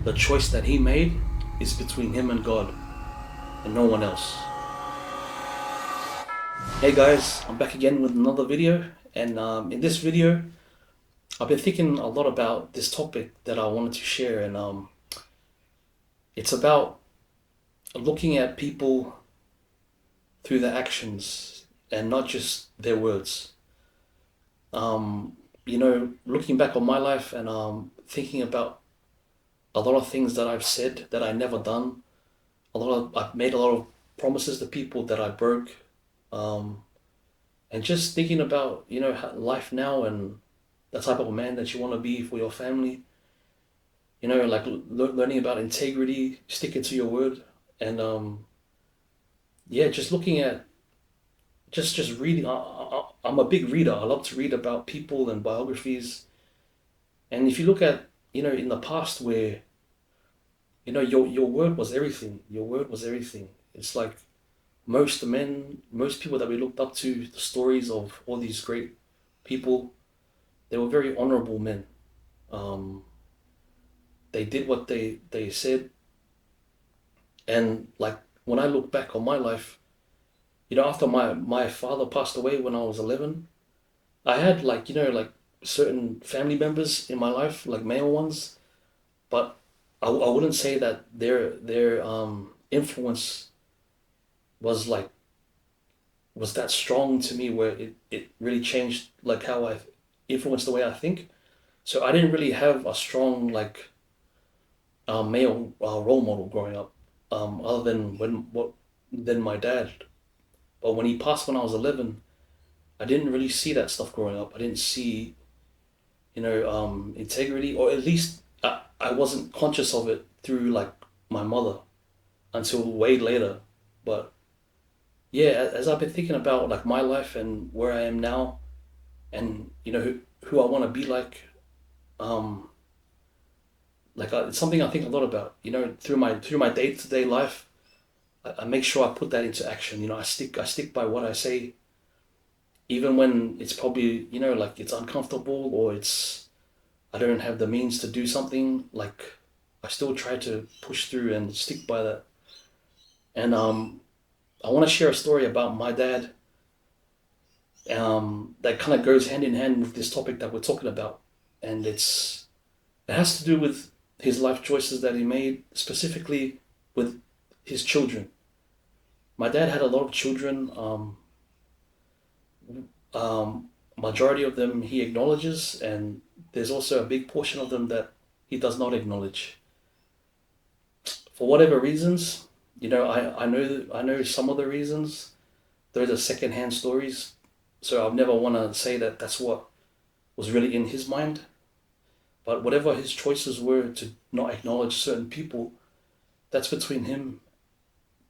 the choice that he made is between him and God and no one else. Hey guys, I'm back again with another video, and in this video I've been thinking a lot about this topic that I wanted to share, and it's about looking at people through their actions and not just their words. Looking back on my life and thinking about a lot of things that I've said that I never done. I've made a lot of promises to people that I broke, and just thinking about life now and the type of man that you want to be for your family. Like learning about integrity, sticking to your word, and just looking at just reading. I'm a big reader. I love to read about people and biographies. And if you look at in the past where your word was everything. Your word was everything. It's like most men, most people that we looked up to, the stories of all these great people, they were very honorable men. They did what they said. And like when I look back on my life, after my father passed away when I was 11, I had like certain family members in my life, like male ones, but I wouldn't say that their influence was that strong to me where it really changed like how I influenced the way I think. So I didn't really have a strong male role model growing up, other than my dad. But when he passed when I was 11, I didn't really see that stuff growing up. I didn't see integrity, or at least I wasn't conscious of it through like my mother until way later. But yeah, as I've been thinking about like my life and where I am now, and who I want to be um, it's something I think a lot about. Through my day-to-day life, I make sure I put that into action. I stick by what I say, even when it's probably like it's uncomfortable or I don't have the means to do something. Like I still try to push through and stick by that. And I want to share a story about my dad, that kind of goes hand in hand with this topic that we're talking about, and it has to do with his life choices that he made, specifically with his children. My dad had a lot of children. Majority of them he acknowledges, and there's also a big portion of them that he does not acknowledge. For whatever reasons, I know some of the reasons. Those are secondhand stories, so I'll never want to say that that's what was really in his mind. But whatever his choices were to not acknowledge certain people, that's between him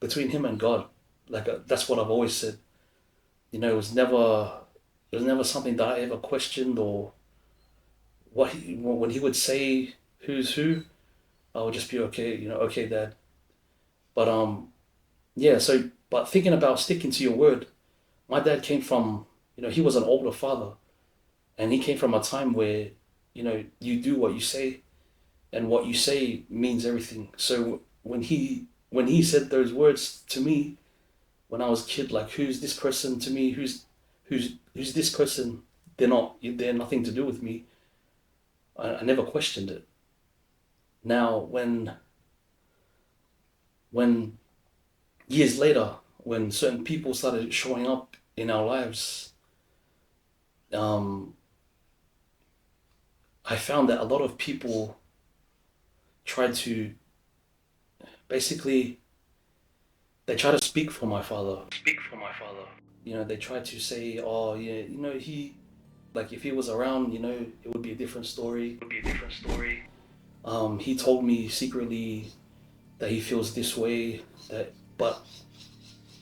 and God. That's what I've always said. It was never something that I ever questioned, or when he would say who's who, I would just be okay, okay, Dad. But yeah. But thinking about sticking to your word, my dad came from, he was an older father, and he came from a time where, you do what you say, and what you say means everything. So when he said those words to me when I was a kid, like who's this person to me, who's this person, they're nothing to do with me. I never questioned it. Now when years later, when certain people started showing up in our lives, um, I found that a lot of people tried to basically they try to speak for my father. They try to say, oh yeah, he, like if he was around, it would be a different story. He told me secretly that he feels this way. But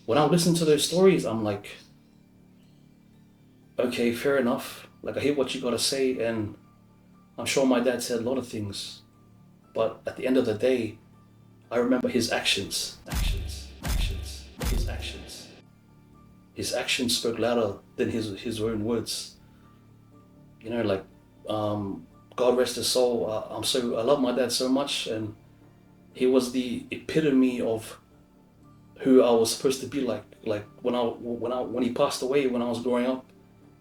when I listen to those stories, I'm like, okay, fair enough. Like I hear what you gotta say, and I'm sure my dad said a lot of things, but at the end of the day, I remember his actions. His actions. His actions spoke louder than his own words. Like, God rest his soul. I love my dad so much, and he was the epitome of who I was supposed to be like. Like when he passed away when I was growing up,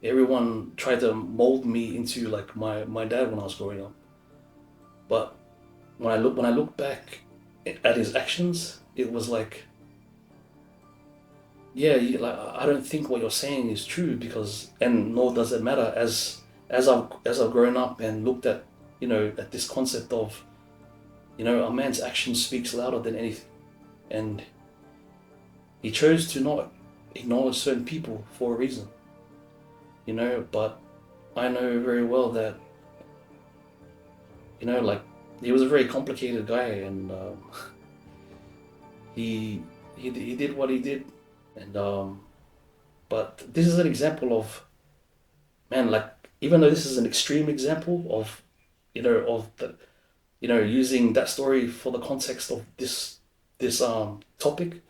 everyone tried to mold me into like my dad when I was growing up. But when I look back at his actions, it was like, yeah, like I don't think what you're saying is true because, and nor does it matter as I've grown up and looked at, at this concept of, a man's action speaks louder than anything, and he chose to not acknowledge certain people for a reason, but I know very well that, like he was a very complicated guy, and he he did what he did, and but this is an example of, man, like, even though this is an extreme example of, of the, using that story for the context of this topic,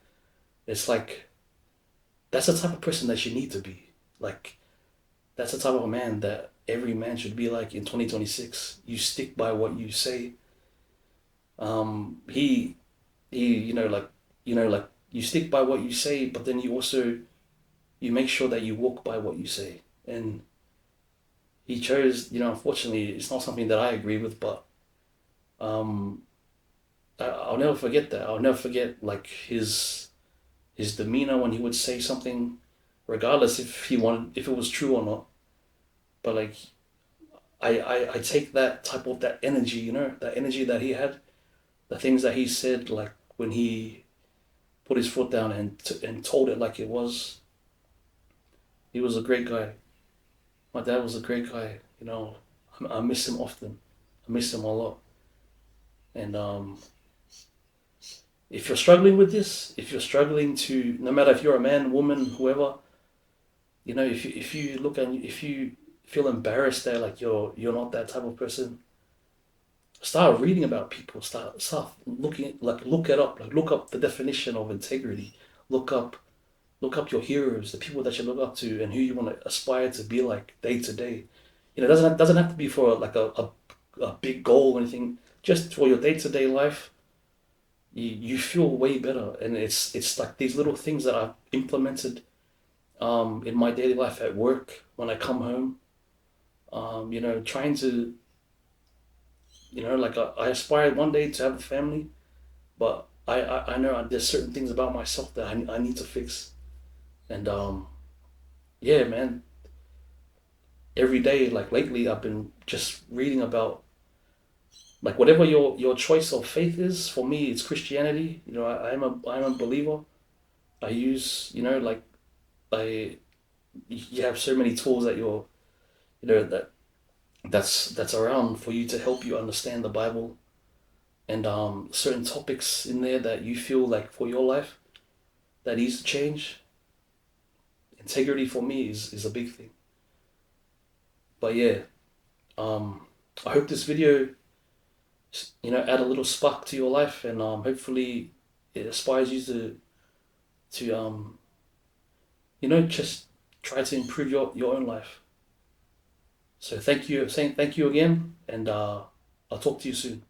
it's like that's the type of person that you need to be. Like, that's the type of man that every man should be like in 2026. You stick by what you say. He like you stick by what you say, but then you make sure that you walk by what you say. And he chose, unfortunately, it's not something that I agree with, but um, I'll never forget that. I'll never forget like his demeanor when he would say something, regardless if it was true or not. But like I take that energy, that energy that he had, the things that he said, like when he put his foot down and told it like it was. He was a great guy. My dad was a great guy. I miss him often. I miss him a lot. And if you're struggling with this, if you're struggling to, no matter if you're a man, woman, whoever, if you look and if you feel embarrassed that like you're not that type of person, start reading about people. Start looking, like look it up. Like look up the definition of integrity. Look up look up your heroes, the people that you look up to, and who you want to aspire to be like day to day. It doesn't have to be for like a big goal or anything. Just for your day to day life, you feel way better, and it's like these little things that I've implemented in my daily life at work when I come home. Trying to, like I aspire one day to have a family, but I know there's certain things about myself that I need to fix. And yeah, man, every day, like lately, I've been just reading about like whatever your choice of faith is. For me, it's Christianity. I'm a believer. I use, like I you have so many tools that that's around for you to help you understand the Bible, and certain topics in there that you feel like for your life that needs to change. Integrity for me is a big thing. But yeah, I hope this video, add a little spark to your life, and hopefully it inspires you to just try to improve your own life. So thank you again, and I'll talk to you soon.